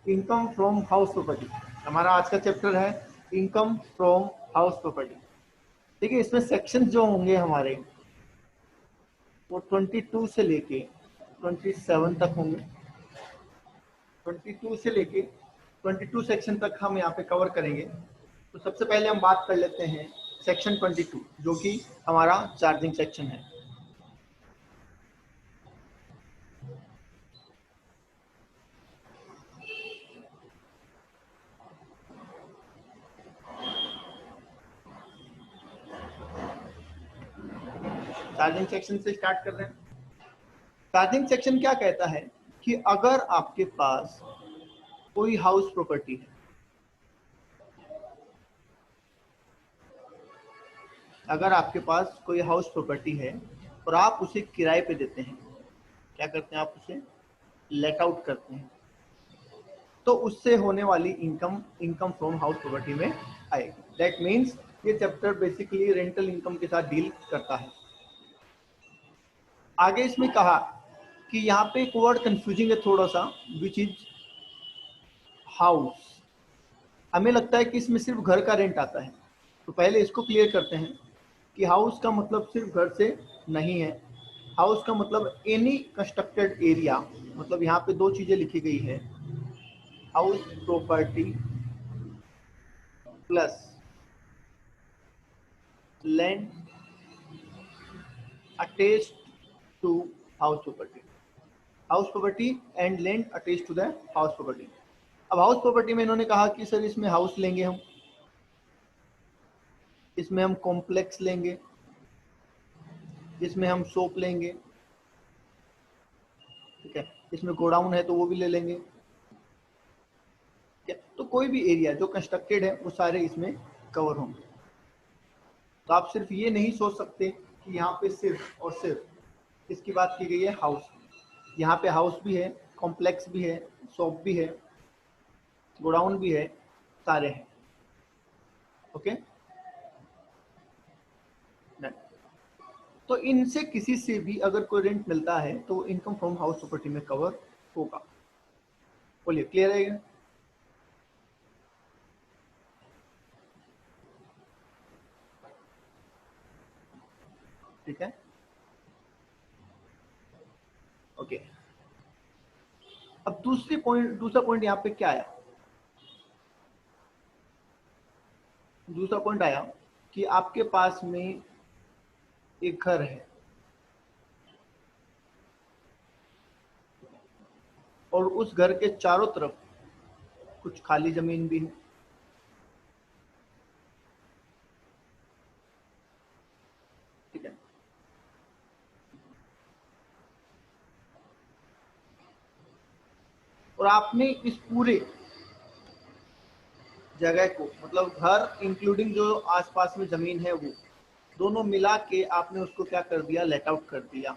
Income from house property. हमारा आज का चैप्टर है इनकम फ्रॉम हाउस प्रॉपर्टी। ठीक है, इसमें सेक्शन जो होंगे हमारे वो 22 से लेके 27 तक होंगे। 22 से लेके 22 सेक्शन तक हम यहाँ पे कवर करेंगे। तो सबसे पहले हम बात कर लेते हैं सेक्शन 22 जो कि हमारा चार्जिंग सेक्शन है। चार्जिंग सेक्शन से स्टार्ट कर रहे हैं। चार्जिंग सेक्शन क्या कहता है कि अगर आपके पास कोई हाउस प्रॉपर्टी है, अगर आपके पास कोई हाउस प्रॉपर्टी है और आप उसे किराए पे देते हैं, क्या करते हैं, आप उसे लेट आउट करते हैं, तो उससे होने वाली income income from house property में आएगी। दैट मीन्स ये चैप्टर बेसिकली रेंटल इनकम के साथ डील करता है। आगे इसमें कहा कि यहाँ पे एक वर्ड कंफ्यूजिंग है थोड़ा सा, विच इज हाउस। हमें लगता है कि इसमें सिर्फ घर का रेंट आता है, तो पहले इसको क्लियर करते हैं कि हाउस का मतलब सिर्फ घर से नहीं है। हाउस का मतलब एनी कंस्ट्रक्टेड एरिया, मतलब यहाँ पे दो चीजें लिखी गई है, house property plus land attached to house property, house property and land attached to the house property. अब हाउस प्रॉपर्टी में इन्होंने कहा कि सर इसमें हाउस लेंगे हम, इसमें हम कॉम्प्लेक्स लेंगे, इसमें हम शॉप लेंगे, ठीक है, इसमें गोडाउन है तो वो भी ले लेंगे। ठीक है, तो कोई भी एरिया जो कंस्ट्रक्टेड है वो सारे इसमें कवर होंगे। तो आप सिर्फ ये नहीं सोच सकते कि यहाँ पे सिर्फ और सिर्फ इसकी बात की गई है हाउस। यहाँ पे हाउस भी है, कॉम्प्लेक्स भी है, शॉप भी है, गोडाउन भी है, सारे हैं। ओके, तो इनसे किसी से भी अगर कोई रेंट मिलता है तो वो इनकम फ्रॉम हाउस प्रॉपर्टी में कवर होगा। बोलिए, क्लियर है? ठीक है, ओके। अब दूसरा पॉइंट यहाँ पे क्या आया? दूसरा पॉइंट आया कि आपके पास में एक घर है और उस घर के चारों तरफ कुछ खाली जमीन भी है। ठीक है, और आपने इस पूरे जगह को, मतलब घर इंक्लूडिंग जो आसपास में जमीन है वो दोनों मिला के आपने उसको क्या कर दिया, लेट आउट कर दिया।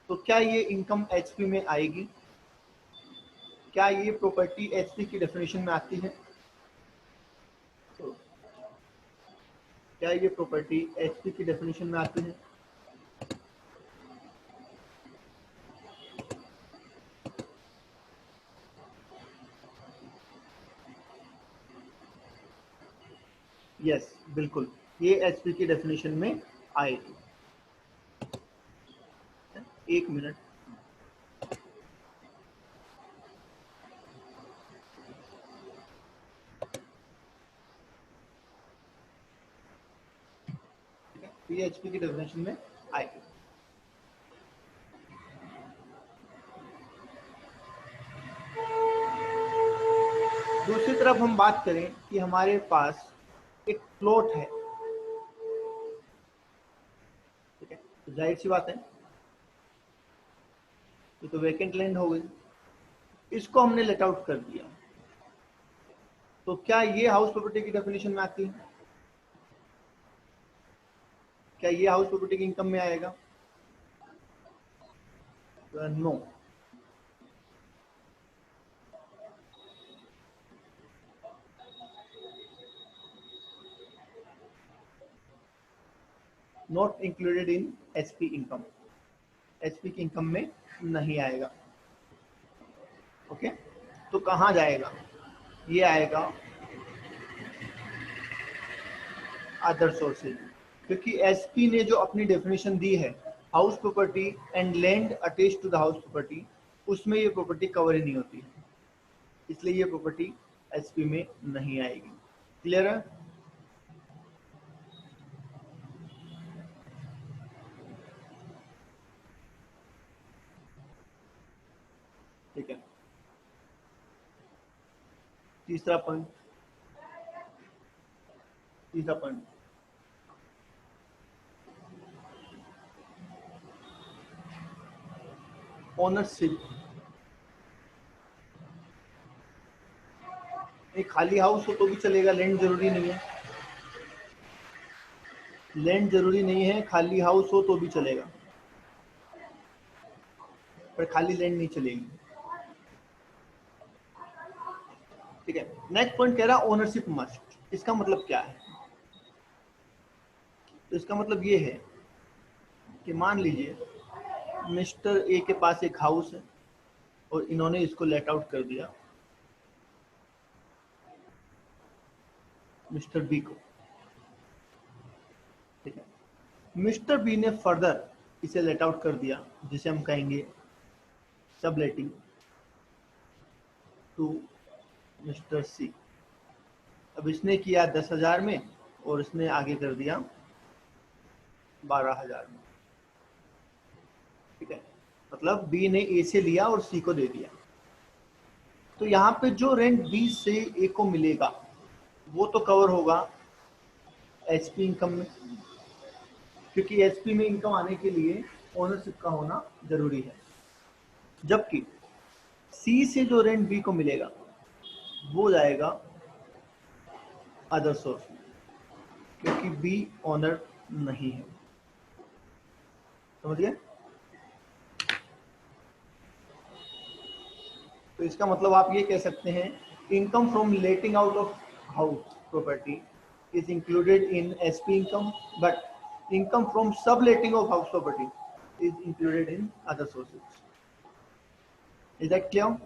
तो क्या ये इनकम एचपी में आएगी? क्या ये प्रॉपर्टी एचपी की डेफिनेशन में आती है? तो क्या ये प्रॉपर्टी एचपी की डेफिनेशन में आती है? यस, बिल्कुल, ये एचपी की डेफिनेशन में आएगी। एक मिनट, ये एचपी की डेफिनेशन में आएगी। दूसरी तरफ हम बात करें कि हमारे पास एक प्लॉट है, ठीक है, तो जाहिर सी बात है ये तो वैकेंट लैंड हो गई, इसको हमने लेट आउट कर दिया। तो क्या ये हाउस प्रॉपर्टी की डेफिनेशन में आती है? क्या ये हाउस प्रॉपर्टी की इनकम में आएगा? No. Not included in HP income, HP की इनकम में नहीं आएगा। तो कहाँ जाएगा? ये आएगा अदर सोर्सेज, क्योंकि एसपी ने जो अपनी डेफिनेशन दी है house property and land attach to the house property, उसमें ये प्रॉपर्टी कवर ही नहीं होती है, इसलिए ये प्रॉपर्टी एसपी में नहीं आएगी। क्लियर है? ठीक है। तीसरा पॉइंट ओनरशिप। एक खाली हाउस हो तो भी चलेगा, लैंड जरूरी नहीं है, लैंड जरूरी नहीं है, खाली हाउस हो तो भी चलेगा, पर खाली लैंड नहीं चलेगी। ठीक है। नेक्स्ट पॉइंट कह रहा ओनरशिप मस्ट। इसका मतलब क्या है? तो इसका मतलब ये है कि मान लीजिए मिस्टर ए के पास एक हाउस है और इन्होंने इसको लेट आउट कर दिया मिस्टर बी को। ठीक है। मिस्टर बी ने फर्दर इसे लेट आउट कर दिया, जिसे हम कहेंगे सबलेटिंग टू मिस्टर सी। अब इसने किया 10,000 में और इसने आगे कर दिया 12,000 में। ठीक है। मतलब बी ने ए से लिया और सी को दे दिया। तो यहाँ पे जो रेंट बी से ए को मिलेगा वो तो कवर होगा एचपी इनकम में, क्योंकि एचपी में इनकम आने के लिए ओनरशिप का होना जरूरी है। जबकि सी से जो रेंट बी को मिलेगा वो जाएगा अदर सोर्स में, क्योंकि बी ओनर नहीं है। समझ गए? तो इसका मतलब आप ये कह सकते हैं income from letting out of house property is included in SP income, but income from subletting of house property is included in other sources. Is that clear?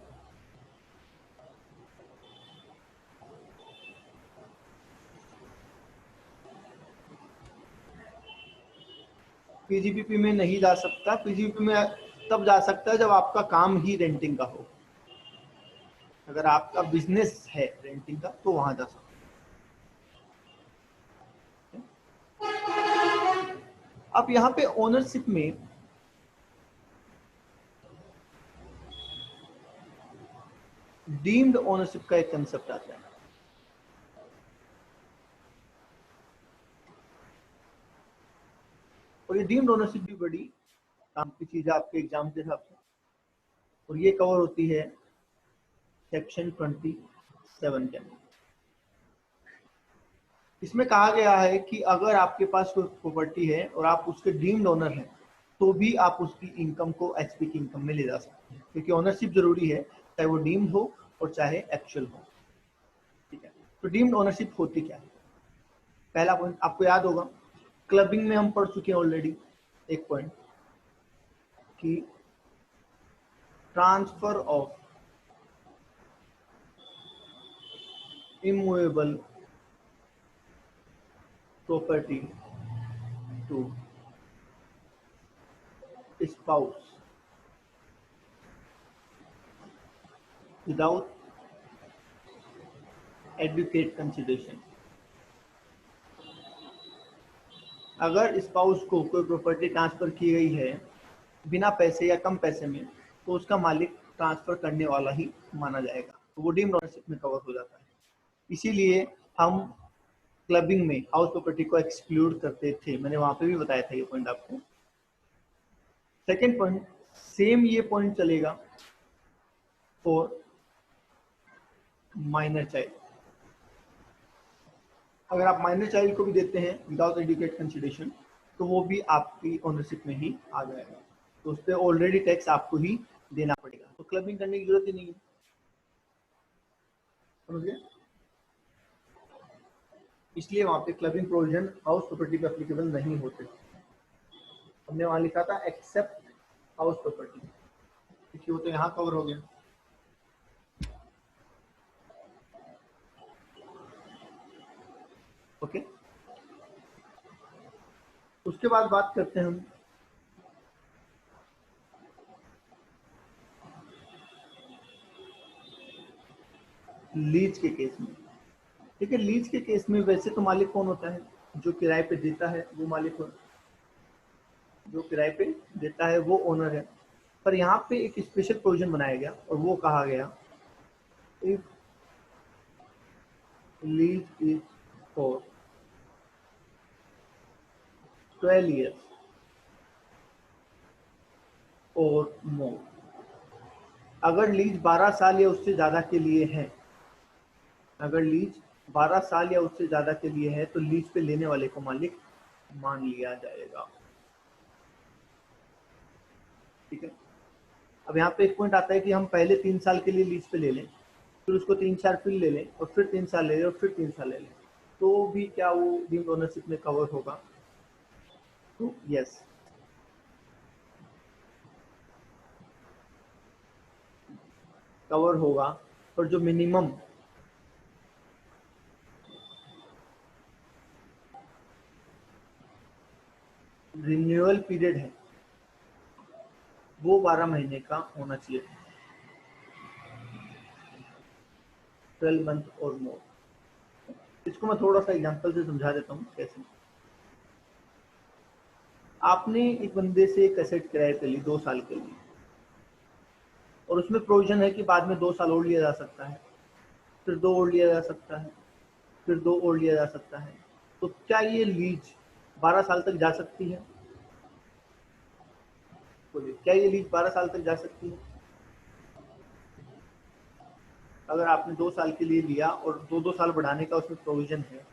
PGPP में नहीं जा सकता। पीजीपीपी में तब जा सकता है जब आपका काम ही रेंटिंग का हो। अगर आपका बिजनेस है रेंटिंग का तो वहां जा सकता है। अब यहाँ पे ओनरशिप में डीम्ड ओनरशिप का एक कंसेप्ट आता है। और ये डीम्ड ओनरशिप भी बड़ी काम की चीज है आपके एग्जाम के हिसाब से, और ये कवर होती है सेक्शन 27 के अंदर। इसमें कहा गया है कि अगर आपके पास कोई प्रॉपर्टी है और आप उसके डीम्ड ओनर हैं तो भी आप उसकी इनकम को एचपी की इनकम में ले जा सकते हैं, क्योंकि ओनरशिप जरूरी है, चाहे वो डीम्ड हो और चाहे एक्चुअल हो। ठीक है। तो डीम्ड ओनरशिप होती क्या है? पहला पॉइंट आपको याद होगा, क्लबिंग में हम पढ़ चुके हैं ऑलरेडी एक पॉइंट कि transfer of immovable property to spouse without adequate consideration. अगर स्पाउस को कोई प्रॉपर्टी ट्रांसफर की गई है बिना पैसे या कम पैसे में, तो उसका मालिक ट्रांसफर करने वाला ही माना जाएगा, तो वो डीम्ड ओनरशिप में कवर हो जाता है। इसीलिए हम क्लबिंग में हाउस प्रॉपर्टी को एक्सक्लूड करते थे, मैंने वहां पे भी बताया था ये पॉइंट आपको। सेकेंड पॉइंट, सेम ये पॉइंट चलेगा फॉर माइनर चाइल्ड। अगर आप माइनर चाइल्ड को भी देते हैं विदाउट एडुकेट कंसिडरेशन तो वो भी आपकी ओनरशिप में ही आ जाएगा, तो उस पर ऑलरेडी टैक्स आपको ही देना पड़ेगा, तो क्लबिंग करने की जरूरत ही नहीं है। समझ गए? इसलिए वहां पे क्लबिंग प्रोविजन हाउस प्रॉपर्टी पे एप्लीकेबल नहीं होते। हमने वहां लिखा था एक्सेप्ट हाउस प्रॉपर्टी, क्योंकि वो तो यहाँ कवर हो गया। ओके, उसके बाद बात करते हैं हम लीज के केस में। ठीक है, लीज के केस में वैसे तो मालिक कौन होता है? जो किराए पे देता है वो मालिक हो, जो किराए पे देता है वो ओनर है। पर यहाँ पे एक स्पेशल प्रोविजन बनाया गया और वो कहा गया, if lease is for 12 years और मोर, अगर लीज 12 साल या उससे ज्यादा के लिए है, अगर लीज 12 साल या उससे ज्यादा के लिए है तो लीज पे लेने वाले को मालिक मान लिया जाएगा। ठीक है, अब यहाँ पे एक पॉइंट आता है कि हम पहले 3 साल के लिए लीज पे ले लें, फिर उसको 3-4 फिर ले लें, और फिर 3 साल ले लें, और फिर 3 साल ले लें, तो भी क्या वो डीम्ड ओनरशिप में कवर होगा? तो यस, कवर होगा। और जो मिनिमम रिन्यूअल पीरियड है वो 12 महीने का होना चाहिए, 12 मंथ और मोर। इसको मैं थोड़ा सा एग्जांपल से समझा देता हूँ कैसे। आपने एक बंदे से एक एसेट किराए पे ली 2 साल के लिए, और उसमें प्रोविजन है कि बाद में 2 साल और लिया जा सकता है, फिर 2 और लिया जा सकता है, फिर 2 और लिया जा सकता है। तो क्या ये लीज 12 साल तक जा सकती है? बोलिए, क्या ये लीज 12 साल तक जा सकती है? अगर आपने 2 साल के लिए लिया और 2-2 साल बढ़ाने का उसमें प्रोविजन है,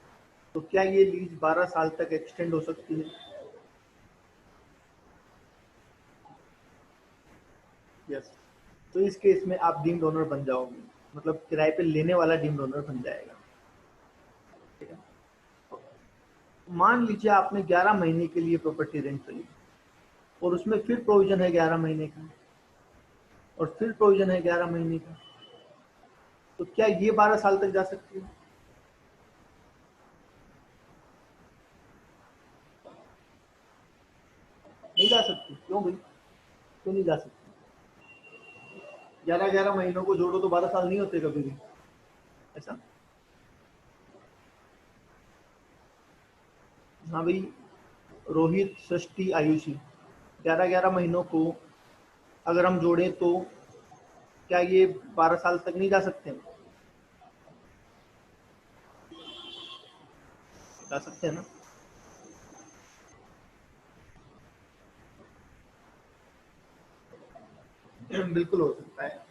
तो क्या ये लीज 12 साल तक एक्सटेंड हो सकती है? यस। तो इस केस में आप डीम्ड ओनर बन जाओगे, मतलब किराए पे लेने वाला डीम्ड ओनर बन जाएगा। ठीक है, मान लीजिए आपने 11 महीने के लिए प्रॉपर्टी रेंट पे ली, और उसमें फिर प्रोविजन है 11 महीने का, और फिर प्रोविजन है 11 महीने का, तो क्या ये 12 साल तक जा सकती है? नहीं जा सकती। क्यों भाई, क्यों नहीं जा सकती? 11-11 महीनों को जोड़ो तो 12 साल नहीं होते कभी भी, ऐसा? हाँ भाई, रोहित, षष्ठी, आयुषी, 11-11 महीनों को अगर हम जोड़े तो क्या ये 12 साल तक नहीं जा सकते? जा सकते हैं ना? बिल्कुल हो सकता है,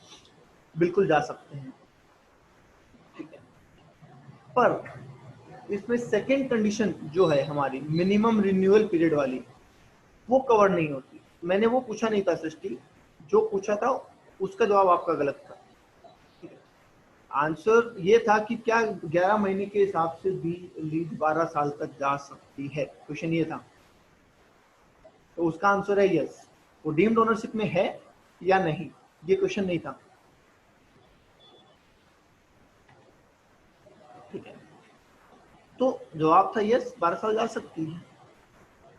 बिल्कुल जा सकते हैं। ठीक है, पर इसमें सेकेंड कंडीशन जो है हमारी मिनिमम रिन्यूअल पीरियड वाली, वो कवर नहीं होती। मैंने वो पूछा नहीं था सृष्टि, जो पूछा था उसका जवाब आपका गलत था। आंसर ये था कि क्या 11 महीने के हिसाब से भी लीज 12 साल तक जा सकती है, क्वेश्चन ये था। तो उसका आंसर है यस, वो डीम्ड ओनरशिप में है या नहीं, ये क्वेश्चन नहीं था। ठीक है, तो जवाब था यस, 12 साल जा सकती है।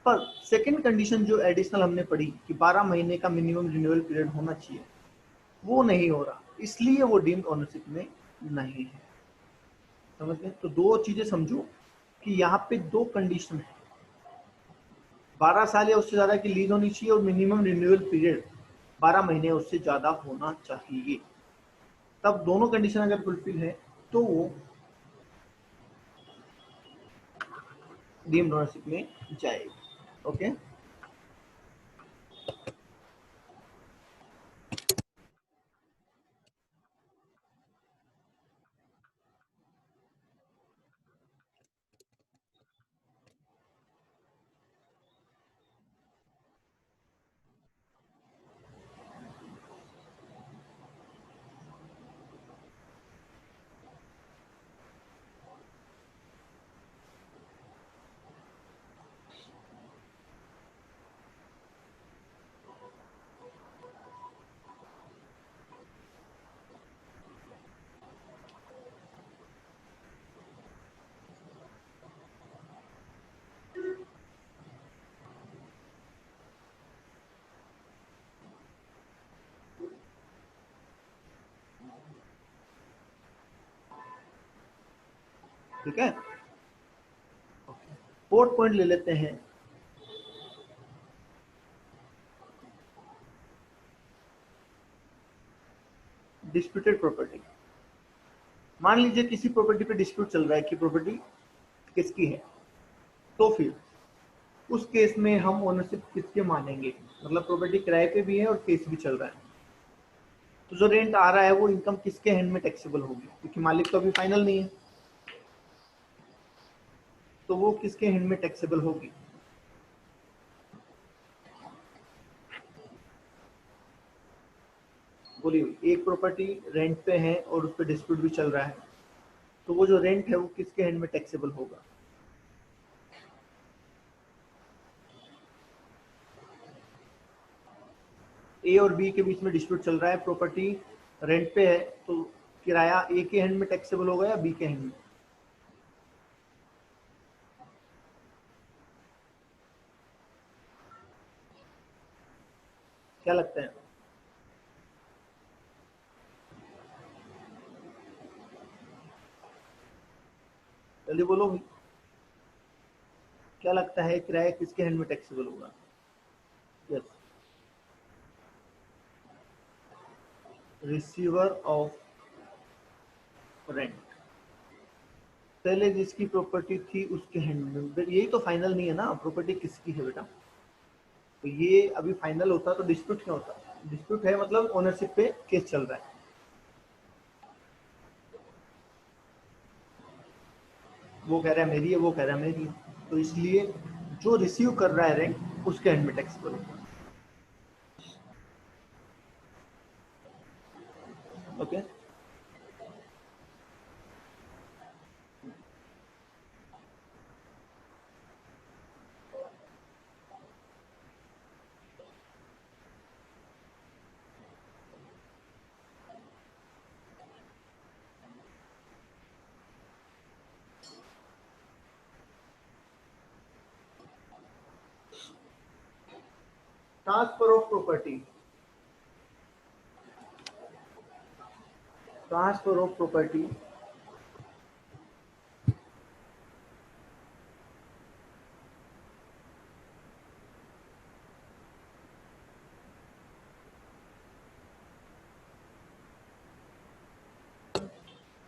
पर सेकंड कंडीशन जो एडिशनल हमने पढ़ी कि 12 महीने का मिनिमम रिन्यूअल पीरियड होना चाहिए, वो नहीं हो रहा, इसलिए वो डीम्ड ओनरशिप में नहीं है। समझ गए? तो दो चीजें समझो कि यहाँ पे दो कंडीशन है, 12 साल या उससे ज्यादा की लीज होनी चाहिए और मिनिमम रिन्यूअल पीरियड 12 महीने उससे ज्यादा होना चाहिए। तब दोनों कंडीशन अगर फुलफिल है तो वो डीम्ड ओनरशिप में जाएगी। ओके, ठीक है। फोर्थ पॉइंट ले लेते हैं, डिस्प्यूटेड प्रॉपर्टी। मान लीजिए किसी प्रॉपर्टी पे डिस्प्यूट चल रहा है कि प्रॉपर्टी किसकी है, तो फिर उस केस में हम ओनरशिप किसके मानेंगे, मतलब प्रॉपर्टी किराए पे भी है और केस भी चल रहा है, तो जो रेंट आ रहा है वो इनकम किसके हैंड में टैक्सेबल होगी, क्योंकि मालिक तो अभी फाइनल नहीं है, तो वो किसके हैंड में टैक्सेबल होगी। बोलिए, एक प्रॉपर्टी रेंट पे है और उस पर डिस्प्यूट भी चल रहा है, तो वो जो रेंट है वो किसके हैंड में टैक्सेबल होगा। ए और बी के बीच में डिस्प्यूट चल रहा है, प्रॉपर्टी रेंट पे है, तो किराया ए के हैंड में टैक्सेबल होगा या बी के हैंड में। क्या लगता है, जल्दी बोलो, क्या लगता है किराया किसके हैंड में टैक्सेबल होगा। यस, रिसीवर ऑफ रेंट, पहले जिसकी प्रॉपर्टी थी उसके हैंड में। यही तो फाइनल नहीं है ना, प्रॉपर्टी किसकी है बेटा, तो ये अभी फाइनल होता तो डिस्प्यूट क्या होता, डिस्प्यूट है मतलब ओनरशिप पे केस चल रहा है, वो कह रहा है मेरी है, वो कह रहा है मेरी है, तो इसलिए जो रिसीव कर रहा है रेंट उसके हैंड में टैक्सेबल होगा। Okay, transfer of property, transfer of property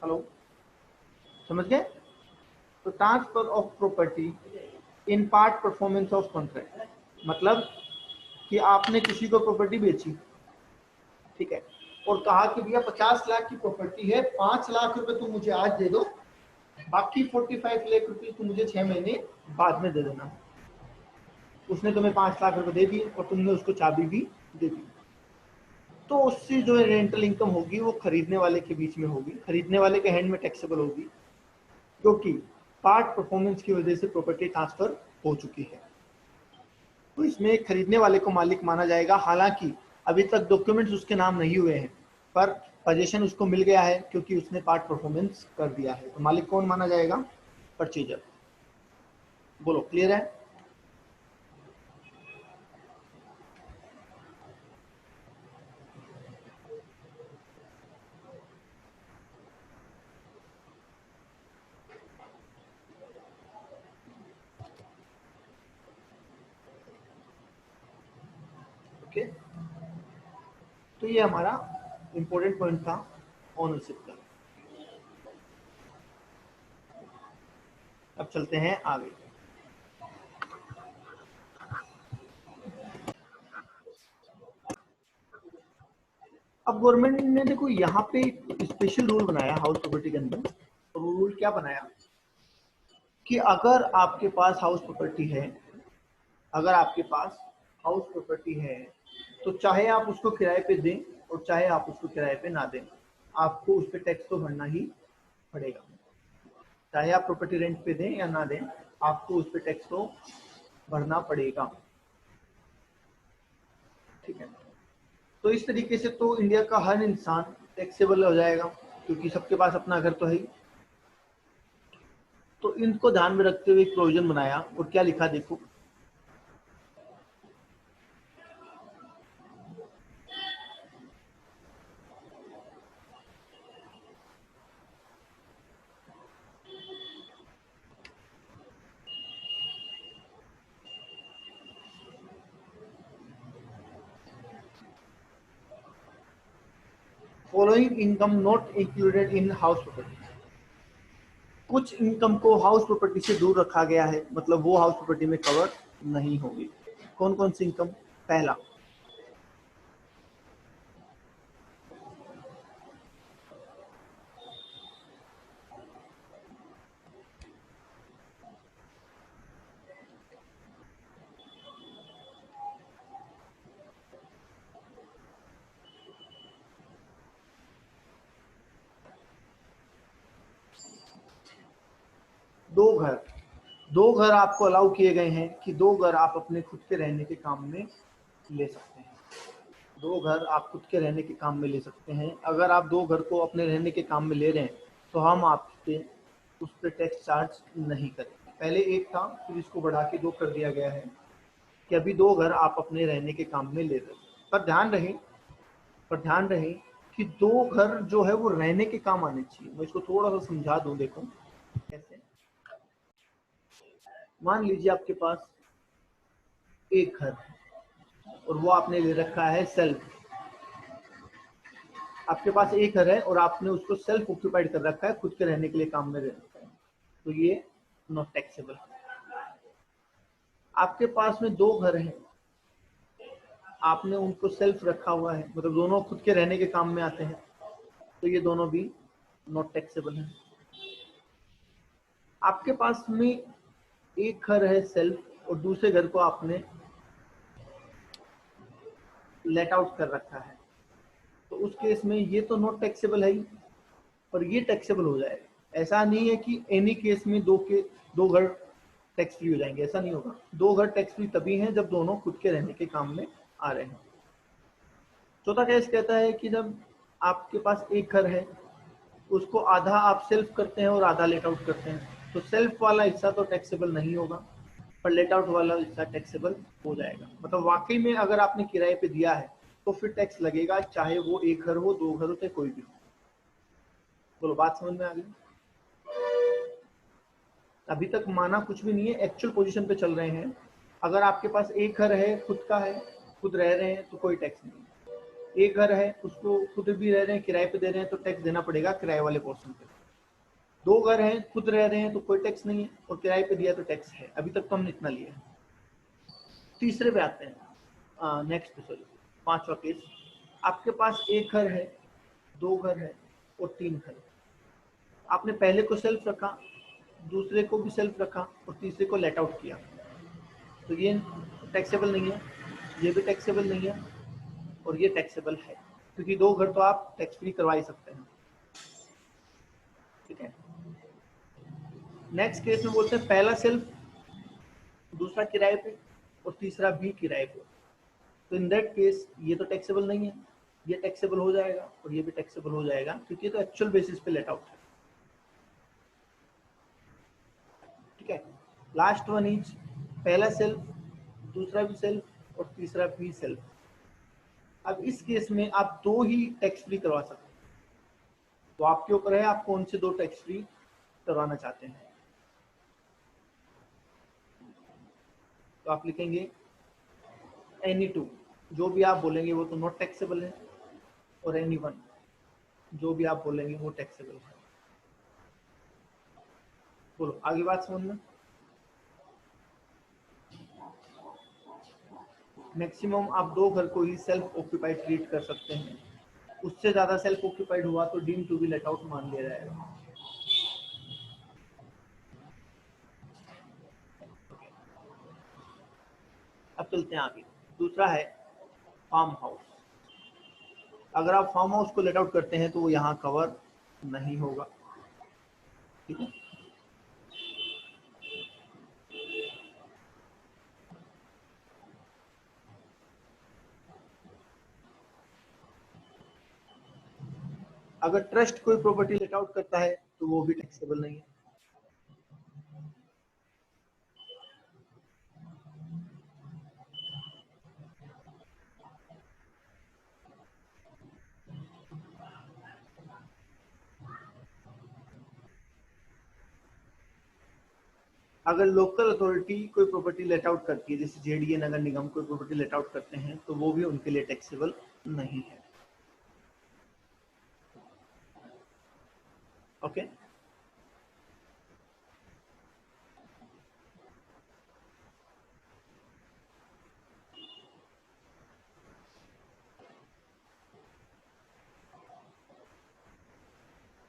hello, समझ गए, तो transfer of property in part performance of contract, मतलब कि आपने किसी को प्रॉपर्टी बेची, ठीक है, और कहा कि भैया 50 लाख की प्रॉपर्टी है, 5 लाख रुपए तुम मुझे आज दे दो, बाकी 45 लाख रुपए तुम मुझे 6 महीने बाद में दे देना। उसने तुम्हें 5 लाख रुपए दे दिए और तुमने उसको चाबी भी दे दी, तो उससे जो रेंटल इनकम होगी वो खरीदने वाले के बीच में होगी, खरीदने वाले के हैंड में टैक्सेबल होगी, क्योंकि पार्ट परफॉर्मेंस की वजह से प्रॉपर्टी ट्रांसफर हो चुकी है, तो इसमें खरीदने वाले को मालिक माना जाएगा, हालांकि अभी तक डॉक्यूमेंट्स उसके नाम नहीं हुए हैं, पर पोजीशन उसको मिल गया है क्योंकि उसने पार्ट परफॉर्मेंस कर दिया है, तो मालिक कौन माना जाएगा, परचेजर। बोलो, क्लियर है। ओके, तो ये हमारा इंपॉर्टेंट पॉइंट था ओनरशिप का। अब चलते हैं आगे। अब गवर्नमेंट ने देखो यहाँ पे स्पेशल रूल बनाया हाउस प्रॉपर्टी के अंदर, और रूल क्या बनाया कि अगर आपके पास हाउस प्रॉपर्टी है, अगर आपके पास हाउस प्रॉपर्टी है, तो चाहे आप उसको किराए पे दें और चाहे आप उसको किराए पे ना दें, आपको उस पर टैक्स तो भरना ही पड़ेगा, चाहे आप प्रॉपर्टी रेंट पे दें या ना दें, आपको उस पर टैक्स तो भरना पड़ेगा, ठीक है। तो इस तरीके से तो इंडिया का हर इंसान टैक्सेबल हो जाएगा, क्योंकि सबके पास अपना घर तो है ही। तो इनको ध्यान में रखते हुए एक प्रोविजन बनाया, और क्या लिखा देखो, following income not included in house property. कुछ इनकम को हाउस प्रॉपर्टी से दूर रखा गया है, मतलब वो हाउस प्रॉपर्टी में कवर नहीं होगी। कौन कौन सी इनकम? पहला, दो घर आपको अलाउ किए गए हैं कि दो घर आप अपने खुद के रहने के काम में ले सकते हैं। दो घर आप खुद के रहने के काम में ले सकते हैं। अगर आप दो घर को अपने रहने के काम में ले रहे हैं तो हम आपसे उस पर टैक्स चार्ज नहीं करेंगे। पहले एक था, फिर इसको बढ़ा के दो कर दिया गया है कि अभी दो घर आप अपने रहने के काम में ले रहे हैं। पर ध्यान रहे कि दो घर जो है वो रहने के काम आने चाहिए। मैं इसको थोड़ा सा समझा दूं, देखो कैसे। मान लीजिए आपके पास एक घर है और वो आपने ले रखा है सेल्फ। आपके पास एक घर है और आपने उसको सेल्फ ऑक्यूपाइड कर रखा है, खुद के रहने के लिए काम में रखा है, तो ये नॉट टैक्सेबल है। आपके पास में दो घर हैं, आपने उनको सेल्फ रखा हुआ है, मतलब दोनों खुद के रहने के काम में आते हैं, तो ये दोनों भी नॉट टैक्सेबल है। आपके पास में एक घर है सेल्फ और दूसरे घर को आपने लेट आउट कर रखा है, तो उस केस में ये तो नॉट टैक्सेबल है ही, और ये टैक्सेबल हो जाएगा। ऐसा नहीं है कि एनी केस में दो घर टैक्स फ्री हो जाएंगे, ऐसा नहीं होगा। दो घर टैक्स फ्री तभी हैं जब दोनों खुद के रहने के काम में आ रहे हैं। चौथा केस कहता है कि जब आपके पास एक घर है, उसको आधा आप सेल्फ करते हैं और आधा लेट आउट करते हैं, तो सेल्फ वाला हिस्सा तो टैक्सेबल नहीं होगा, पर लेट आउट वाला हिस्सा टैक्सेबल हो जाएगा। मतलब वाकई में अगर आपने किराए पे दिया है तो फिर टैक्स लगेगा, चाहे वो एक घर हो, दो घर हो, चाहे कोई भी हो। बोलो, बात समझ में आ गई? अभी तक माना कुछ भी नहीं है, एक्चुअल पोजीशन पे चल रहे हैं। अगर आपके पास एक घर है, खुद का है, खुद रह रहे हैं, तो कोई टैक्स नहीं। एक घर है, उसको खुद भी रह रहे हैं, किराए पे दे रहे हैं, तो टैक्स देना पड़ेगा किराए वाले पोर्शन पे। दो घर हैं, खुद रह रहे हैं, तो कोई टैक्स नहीं है, और किराए पे दिया तो टैक्स है। अभी तक तो हमने इतना लिया है। तीसरे पे आते हैं, नेक्स्ट सॉरी, पांचवा केस। आपके पास एक घर है, दो घर है और तीन घर। आपने पहले को सेल्फ रखा, दूसरे को भी सेल्फ रखा और तीसरे को लेट आउट किया, तो ये टैक्सेबल नहीं है, ये भी टैक्सेबल नहीं है, और ये टैक्सेबल है, क्योंकि दो घर तो आप टैक्स फ्री करवा ही सकते हैं। ठीक है। नेक्स्ट केस में बोलते हैं पहला सेल्फ, दूसरा किराए पे और तीसरा भी किराए पे, तो इन दैट केस ये तो टैक्सेबल नहीं है, ये टैक्सेबल हो जाएगा और ये भी टैक्सेबल हो जाएगा, क्योंकि ये तो एक्चुअल बेसिस पे लेट आउट है। ठीक है। लास्ट वन इज पहला सेल्फ, दूसरा भी सेल्फ और तीसरा भी सेल्फ। अब इस केस में आप दो ही टैक्स फ्री करवा सकते हैं, तो आपके ऊपर है आप कौन से दो टैक्स फ्री करवाना चाहते हैं। तो आप लिखेंगे एनी टू, जो भी आप बोलेंगे वो तो नॉट टैक्सेबल है, और एनी वन, जो भी आप बोलेंगे वो टैक्सेबल है। बोलो, आगे बात समझ में? मैक्सिमम आप दो घर को ही सेल्फ ऑक्यूपाइड ट्रीट कर सकते हैं, उससे ज्यादा सेल्फ ऑक्यूपाइड हुआ तो deem to be let out मान लिया जाएगा। अब चलते हैं आगे। दूसरा है फार्म हाउस। अगर आप फार्म हाउस को लेट आउट करते हैं तो वो यहाँ कवर नहीं होगा। ठीक है। अगर ट्रस्ट कोई प्रॉपर्टी लेट आउट करता है तो वो भी टैक्सेबल नहीं है। अगर लोकल अथॉरिटी कोई प्रॉपर्टी लेट आउट करती है, जैसे जेडीए नगर निगम कोई प्रॉपर्टी लेट आउट करते हैं, तो वो भी उनके लिए टैक्सेबल नहीं है।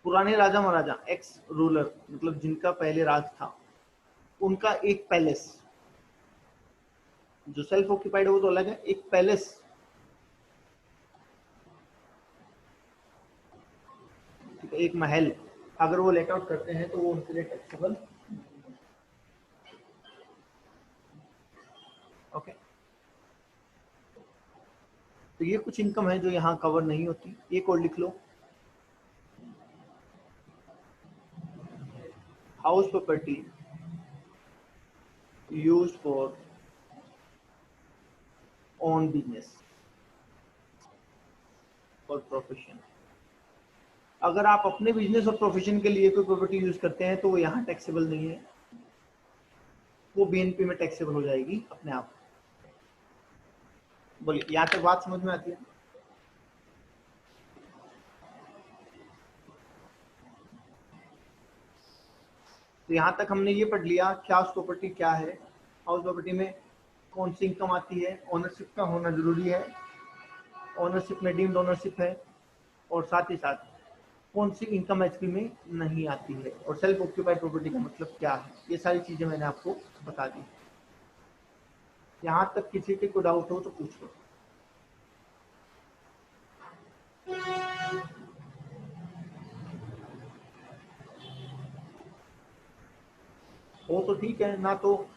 पुराने राजा महाराजा एक्स रूलर मतलब जिनका पहले राज था, उनका एक पैलेस, जो सेल्फ ऑक्यूपाइड है वो तो अलग है, एक पैलेस एक महल अगर वो लेट आउट करते हैं तो वो उनके लिए टैक्सेबल। ओके, तो ये कुछ इनकम है जो यहाँ कवर नहीं होती। एक और लिख लो, house property used for own business और प्रोफेशन। अगर आप अपने बिजनेस और प्रोफेशन के लिए कोई प्रॉपर्टी यूज करते हैं तो वो यहाँ टैक्सेबल नहीं है, वो बीएनपी में टैक्सेबल हो जाएगी अपने आप। बोलिए, यहाँ तक बात समझ में आती है? तो यहाँ तक हमने ये पढ़ लिया कि हाउस प्रॉपर्टी क्या है, हाउस प्रॉपर्टी में कौन सी इनकम आती है, ओनरशिप का होना जरूरी है, ओनरशिप में डीम्ड ओनरशिप है, और साथ ही साथ कौन सी इनकम एचपी में नहीं आती है, और सेल्फ ऑक्यूपाइड प्रॉपर्टी का मतलब क्या है। ये सारी चीजें मैंने आपको बता दी। यहाँ तक किसी के कोई डाउट हो तो पूछ लो। वो तो ठीक है ना, तो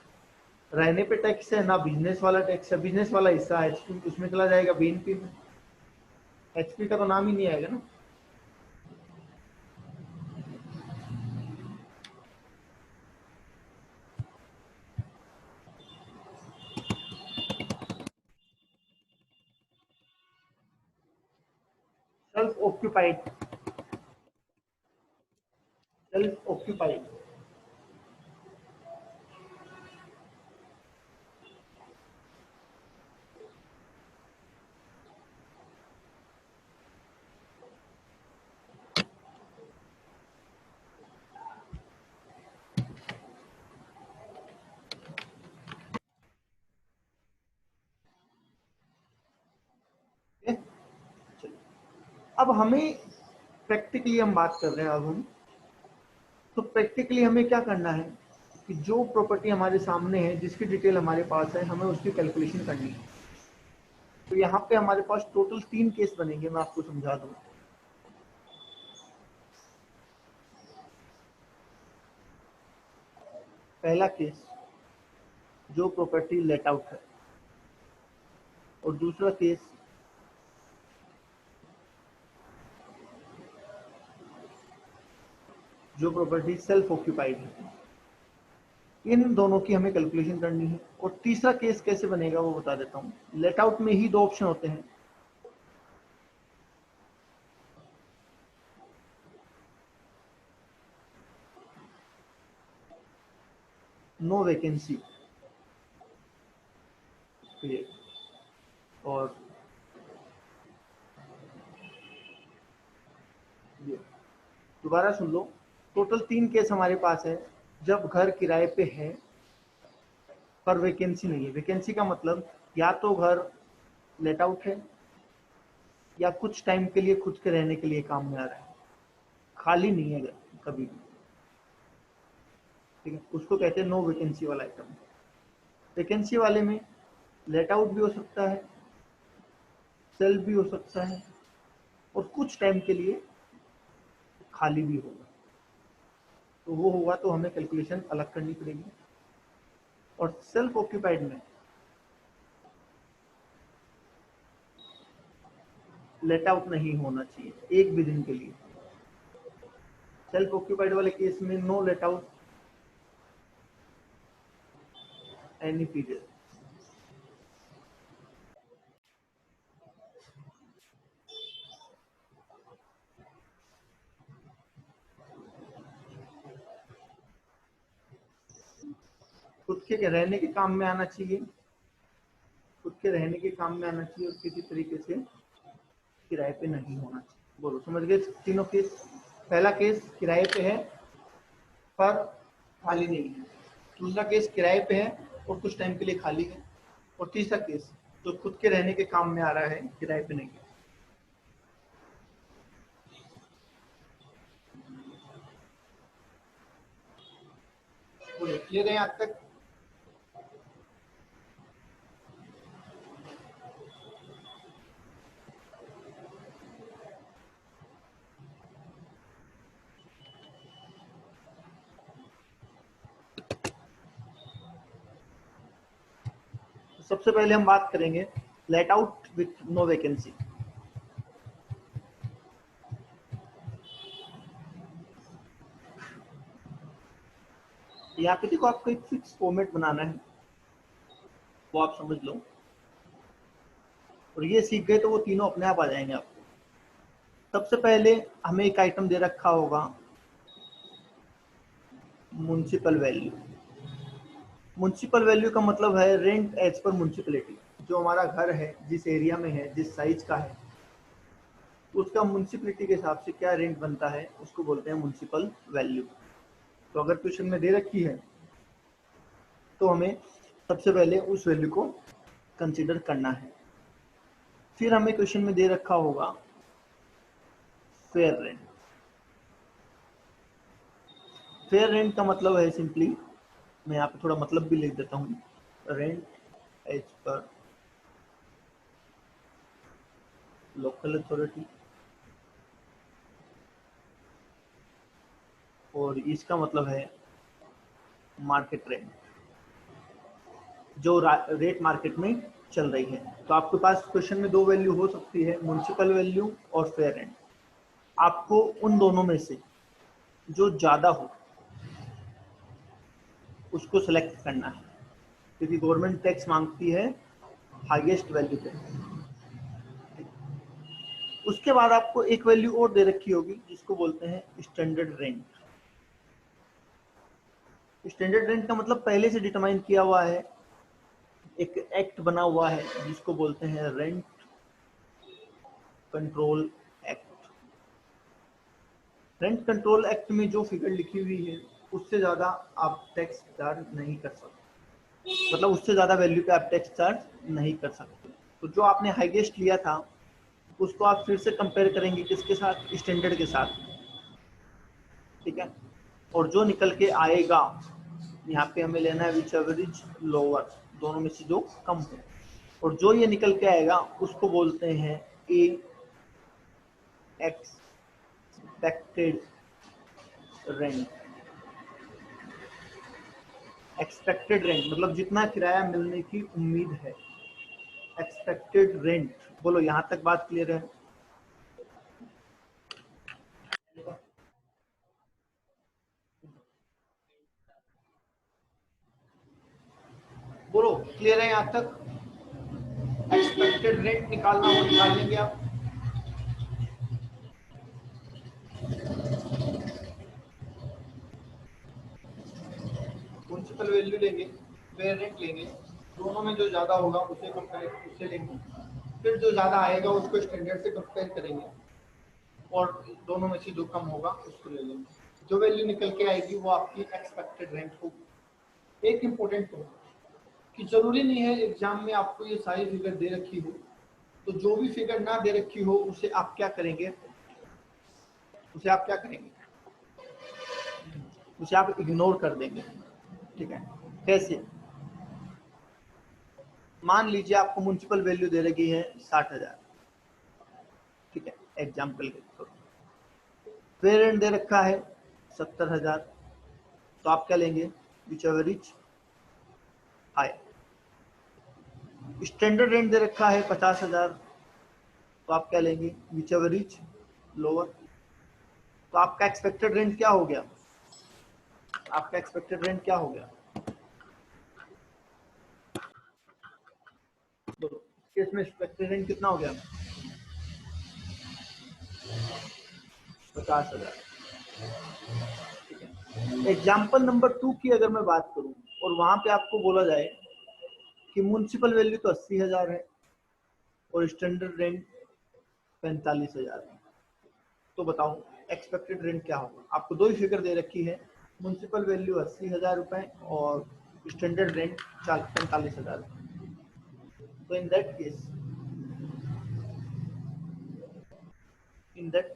रहने पे टैक्स है ना, बिजनेस वाला टैक्स है, बिजनेस वाला हिस्सा एचपी उसमें चला जाएगा बीएनपी में, एचपी का तो नाम ही नहीं आएगा ना। सेल्फ ऑक्यूपाइड, सेल्फ ऑक्यूपाइड अब हमें प्रैक्टिकली हम बात कर रहे हैं, अब हम तो प्रैक्टिकली हमें क्या करना है कि जो प्रॉपर्टी हमारे सामने है, जिसकी डिटेल हमारे पास है, हमें उसकी कैलकुलेशन करनी है। तो यहाँ पे हमारे पास टोटल 3 केस बनेंगे, मैं आपको समझा दूं। पहला केस जो प्रॉपर्टी लेट आउट है, और दूसरा केस जो प्रॉपर्टी सेल्फ ऑक्यूपाइड है। इन दोनों की हमें कैलकुलेशन करनी है। और तीसरा केस कैसे बनेगा वो बता देता हूँ। लेट आउट में ही 2 ऑप्शन होते हैं, नो वैकेंसी और दोबारा सुन लो, टोटल 3 केस हमारे पास है। जब घर किराए पे है पर वैकेंसी नहीं है, वैकेंसी का मतलब या तो घर लेट आउट है या कुछ टाइम के लिए खुद के रहने के लिए काम में आ रहा है, खाली नहीं है घर कभी भी, ठीक है, उसको कहते हैं नो वैकेंसी वाला आइटम। वैकेंसी वाले में लेट आउट भी हो सकता है, सेल भी हो सकता है, और कुछ टाइम के लिए खाली भी होगा। तो वो होगा तो हमें कैलकुलेशन अलग करनी पड़ेगी। और सेल्फ ऑक्यूपाइड में लेट आउट नहीं होना चाहिए एक भी दिन के लिए। सेल्फ ऑक्यूपाइड वाले केस में no let out any period. खुद के रहने के काम में आना चाहिए, खुद के रहने के काम में आना चाहिए, और किसी तरीके से किराए पे नहीं होना चाहिए। बोलो, समझ गए तीनों केस? पहला केस किराए पे है पर खाली नहीं है, दूसरा केस किराए पे है और कुछ टाइम के लिए खाली है, और तीसरा केस जो खुद के रहने के काम में आ रहा है, किराए पे नहीं है। क्लियर है यहाँ तक? सबसे पहले हम बात करेंगे let out with no vacancy. यहाँ पे देखो आपको एक फिक्स फॉर्मेट बनाना है, वो आप समझ लो, और ये सीख गए तो वो तीनों अपने आप आ जाएंगे आपको। सबसे पहले हमें एक आइटम दे रखा होगा म्युनिसिपल वैल्यू। म्युनिसिपल वैल्यू का मतलब है रेंट एज पर म्युनिसिपैलिटी। जो हमारा घर है, जिस एरिया में है, जिस साइज का है, उसका म्युनिसिपैलिटी के हिसाब से क्या रेंट बनता है, उसको बोलते हैं म्युनिसिपल वैल्यू। तो अगर क्वेश्चन में दे रखी है तो हमें सबसे पहले उस वैल्यू को कंसीडर करना है। फिर हमें क्वेश्चन में दे रखा होगा फेयर रेंट। फेयर रेंट का मतलब है सिंपली, मैं यहाँ पे थोड़ा मतलब भी लिख देता हूँ, rent as per local authority, और इसका मतलब है मार्केट रेंट, जो रेट मार्केट में चल रही है। तो आपके पास क्वेश्चन में दो वैल्यू हो सकती है, म्युनिसिपल वैल्यू और फेयर रेंट। आपको उन दोनों में से जो ज़्यादा हो उसको सिलेक्ट करना है, क्योंकि गवर्नमेंट टैक्स मांगती है हाईएस्ट वैल्यू पे। उसके बाद आपको एक वैल्यू और दे रखी होगी जिसको बोलते हैं स्टैंडर्ड रेंट। स्टैंडर्ड रेंट का मतलब पहले से डिटरमाइन किया हुआ है, एक एक्ट बना हुआ है जिसको बोलते हैं rent control act. Rent control act में जो फिगर लिखी हुई है उससे ज़्यादा आप टैक्स चार्ज नहीं कर सकते, मतलब उससे ज़्यादा वैल्यू पे आप टैक्स चार्ज नहीं कर सकते। तो जो आपने हाईएस्ट लिया था उसको आप फिर से कंपेयर करेंगे किसके साथ, स्टैंडर्ड के साथ, ठीक है। और जो निकल के आएगा, यहाँ पे हमें लेना है विच एवरेज लोअर, दोनों में से जो कम हो, और जो ये निकल के आएगा उसको बोलते हैं ए एक्सपेक्टेड रेंट। एक्सपेक्टेड रेंट मतलब जितना किराया मिलने की उम्मीद है, एक्सपेक्टेड रेंट। बोलो यहाँ तक बात क्लियर है? बोलो क्लियर है यहाँ तक? एक्सपेक्टेड रेंट निकालना हो निकाल लेंगे आप। म्युनिसिपल वैल्यू लेंगे, फेयर रेंट लेंगे, दोनों में जो ज़्यादा होगा उसे कंपेयर उससे लेंगे, फिर जो ज़्यादा आएगा उसको स्टैंडर्ड से कंपेयर करेंगे, और दोनों में से जो कम होगा उसको ले लेंगे। जो वैल्यू निकल के आएगी वो आपकी एक्सपेक्टेड रेंट होगी। एक इम्पोर्टेंट पॉइंट कि जरूरी नहीं है एग्जाम में आपको ये सारी फिगर दे रखी हो, तो जो भी फिगर ना दे रखी हो उसे आप क्या करेंगे, उसे आप क्या करेंगे, उसे आप इग्नोर कर देंगे, ठीक है। कैसे? मान लीजिए आपको म्युनिसिपल वैल्यू दे रखी है 60,000, ठीक है, एग्जाम्पल के तौर पर। फेयर रेंट दे रखा है 70,000, तो आप क्या लेंगे, विच एवरेज हाई। स्टैंडर्ड रेंट दे रखा है 50,000, तो आप क्या लेंगे, विच एवरेज लोअर। तो आपका एक्सपेक्टेड रेंट क्या हो गया, आपका एक्सपेक्टेड रेंट क्या हो गया, तो केस में एक्सपेक्टेड रेंट कितना हो गया, 50,000, ठीक है। एग्जाम्पल नंबर 2 की अगर मैं बात करूं और वहां पे आपको बोला जाए कि म्युनिसिपल वैल्यू तो 80,000 है और स्टैंडर्ड रेंट 45,000 है, तो बताओ एक्सपेक्टेड रेंट क्या होगा। आपको दो ही फिगर दे रखी है, म्युनिसिपल वैल्यू 80,000 रुपए और स्टैंडर्ड रेंट 45,000। तो in that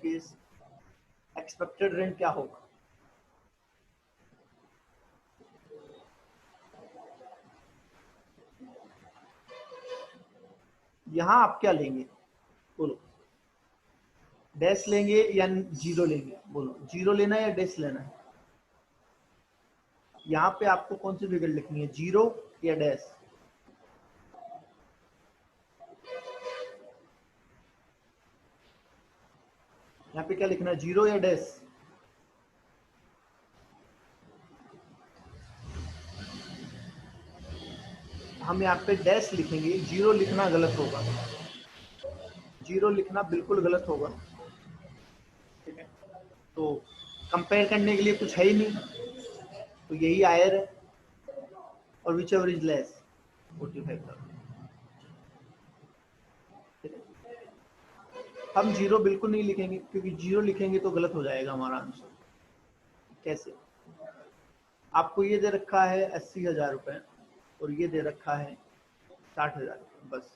case expected rent क्या होगा, यहाँ आप क्या लेंगे बोलो, डैश लेंगे या जीरो लेंगे, बोलो जीरो लेना है या डैश लेना है। यहाँ पे आपको कौन सी फिगर लिखनी है, जीरो या डैश। यहाँ पे क्या लिखना है, जीरो या डैश। हम यहाँ पे डैश लिखेंगे, जीरो लिखना गलत होगा, जीरो लिखना बिल्कुल गलत होगा। ठीक है, तो कंपेयर करने के लिए कुछ है ही नहीं, तो यही आयर है, और विच एवर इज लेस 45,000। हम जीरो बिल्कुल नहीं लिखेंगे, क्योंकि जीरो लिखेंगे तो गलत हो जाएगा हमारा आंसर। कैसे, आपको ये दे रखा है 80,000 रुपए और ये दे रखा है 60,000 रुपए, बस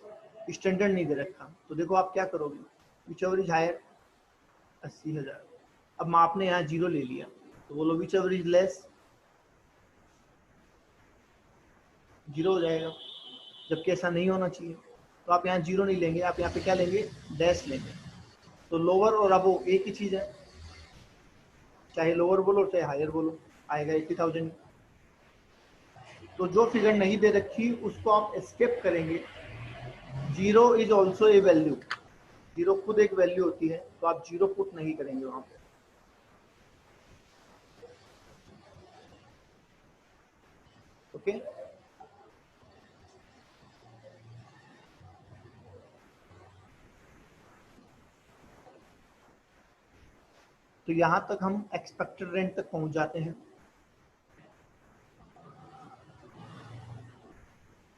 स्टैंडर्ड नहीं दे रखा। तो देखो आप क्या करोगे, विच एवर इज हायर 80,000। अब आपने यहाँ जीरो ले लिया, तो बोलो which ever is less, zero हो जाएगा, जबकि ऐसा नहीं होना चाहिए। तो आप यहाँ जीरो नहीं लेंगे, आप यहाँ पे क्या लेंगे, डैश लेंगे। तो लोअर और अबो एक ही चीज है, चाहे लोअर बोलो चाहे हायर बोलो, आएगा 80,000। तो जो फिगर नहीं दे रखी उसको आप एस्केप करेंगे। Zero is also a value, zero खुद एक वैल्यू होती है, तो आप जीरो पुट नहीं करेंगे वहां पे। ओके, तो यहां तक हम एक्सपेक्टेड रेंट तक पहुंच जाते हैं।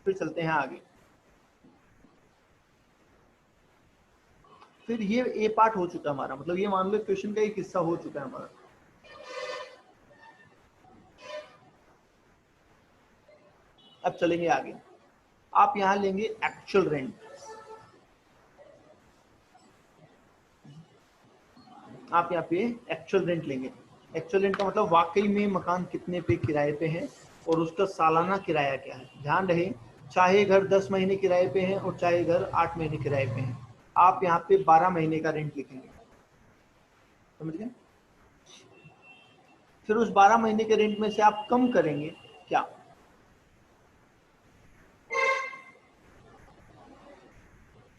फिर चलते हैं आगे। फिर ये ए पार्ट हो चुका हमारा, मतलब ये मान लो क्वेश्चन का एक हिस्सा हो चुका है हमारा। अब चलेंगे आगे। आप यहां लेंगे एक्चुअल रेंट। आप यहाँ पे एक्चुअल रेंट लेंगे। एक्चुअल रेंट का मतलब वाकई में मकान कितने पे किराए पे है और उसका सालाना किराया क्या है। ध्यान रहे, चाहे घर 10 महीने किराए पे है और चाहे घर 8 महीने किराए पे है, आप यहाँ पे 12 महीने का रेंट लिखेंगे, समझ गए। फिर उस 12 महीने के रेंट में से आप कम करेंगे क्या,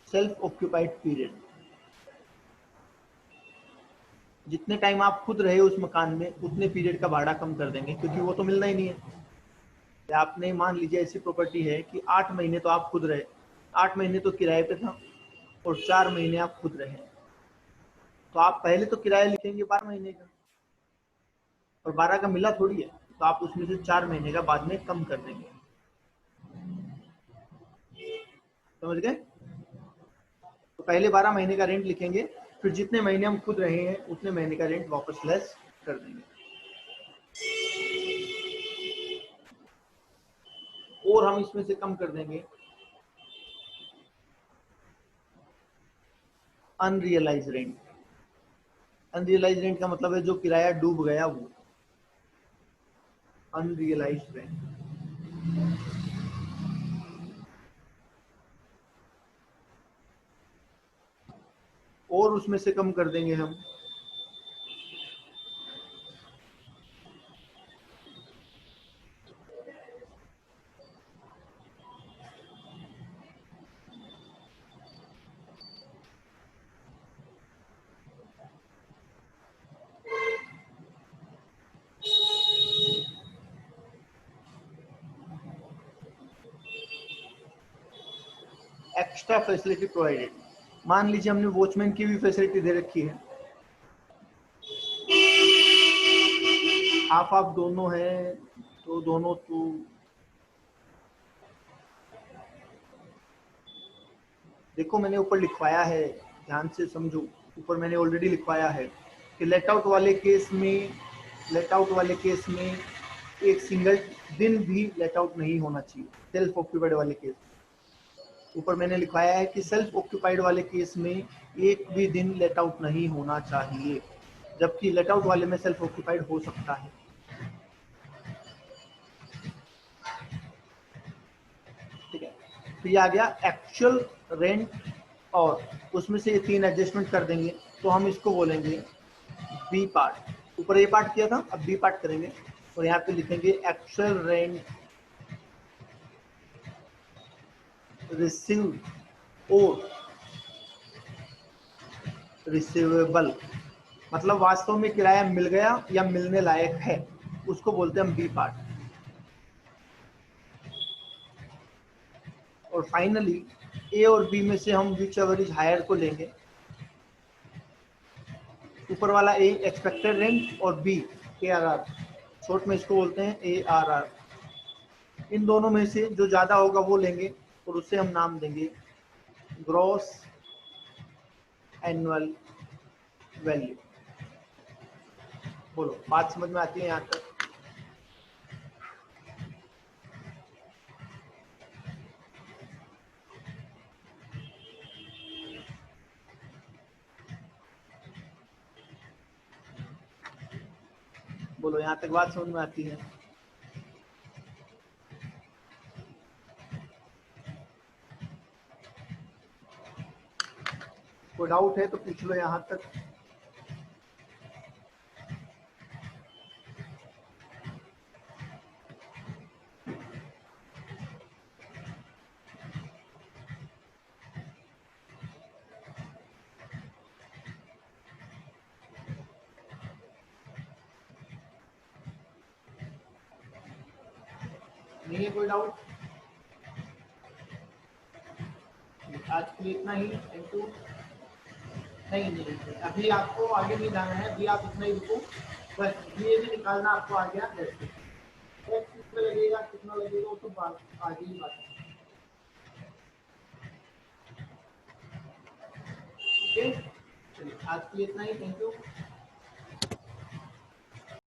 सेल्फ ऑक्यूपाइड पीरियड। जितने टाइम आप खुद रहे उस मकान में उतने पीरियड का भाड़ा कम कर देंगे, क्योंकि वो तो मिलना ही नहीं है। आपने मान लीजिए ऐसी प्रॉपर्टी है कि 8 महीने तो आप खुद रहे, 8 महीने तो किराए पे था और 4 महीने आप खुद रहे, तो आप पहले तो किराया लिखेंगे 12 महीने का, और 12 का मिला थोड़ी है, तो आप उसमें से 4 महीने का बाद में कम कर देंगे, समझ गए। तो पहले 12 महीने का रेंट लिखेंगे, फिर जितने महीने हम खुद रहे हैं उतने महीने का रेंट वापस लेस कर देंगे, और हम इसमें से कम कर देंगे अनरियलाइज रेंट। अनरियलाइज रेंट का मतलब है जो किराया डूब गया, वो अनरियलाइज रेंट। और उसमें से कम कर देंगे हम एक्स्ट्रा फैसिलिटी प्रोवाइडेड। मान लीजिए हमने वॉचमैन की भी फैसिलिटी दे रखी है, हाफ हाफ दोनों है, तो दोनों तो देखो मैंने ऊपर लिखवाया है, ध्यान से समझो। ऊपर मैंने ऑलरेडी लिखवाया है कि लेट आउट वाले केस में, लेट आउट वाले केस में एक सिंगल दिन भी लेट आउट नहीं होना चाहिए। सेल्फ ऑक्यूपाइड वाले केस, ऊपर मैंने लिखवाया है कि सेल्फ ऑक्यूपाइड वाले केस में एक भी दिन लेट आउट नहीं होना चाहिए, जबकि लेट आउट वाले में सेल्फ ऑक्यूपाइड हो सकता है। ठीक है, तो ये आ गया एक्चुअल रेंट और उसमें से ये 3 एडजस्टमेंट कर देंगे तो हम इसको बोलेंगे बी पार्ट। ऊपर ए पार्ट किया था, अब बी पार्ट करेंगे और यहाँ पे लिखेंगे एक्चुअल रेंट रिसीव्ड और रिसीवेबल, मतलब वास्तव में किराया मिल गया या मिलने लायक है, उसको बोलते हैं हम बी पार्ट। और फाइनली ए और बी में से हम विच एवर इज हायर को लेंगे। ऊपर वाला ए एक्सपेक्टेड रेंट और बी ARR, शॉर्ट में इसको बोलते हैं ARR। इन दोनों में से जो ज्यादा होगा वो लेंगे और उसे हम नाम देंगे ग्रॉस एनुअल वैल्यू। बोलो, बात समझ में आती है यहाँ तक? बोलो, यहाँ तक बात समझ में आती है? कोई डाउट है तो पूछ लो यहाँ तक। नहीं है कोई डाउट? आज के लिए इतना ही। Thank you. नहीं, अभी आपको आगे नहीं जाना है, अभी आप इतना ही रुको, बस ये भी निकालना आपको आ गया। कितना लगेगा कितना लगेगा वो तो बात आगे ही बात है। ओके, चलिए आज के लिए इतना ही। Thank you.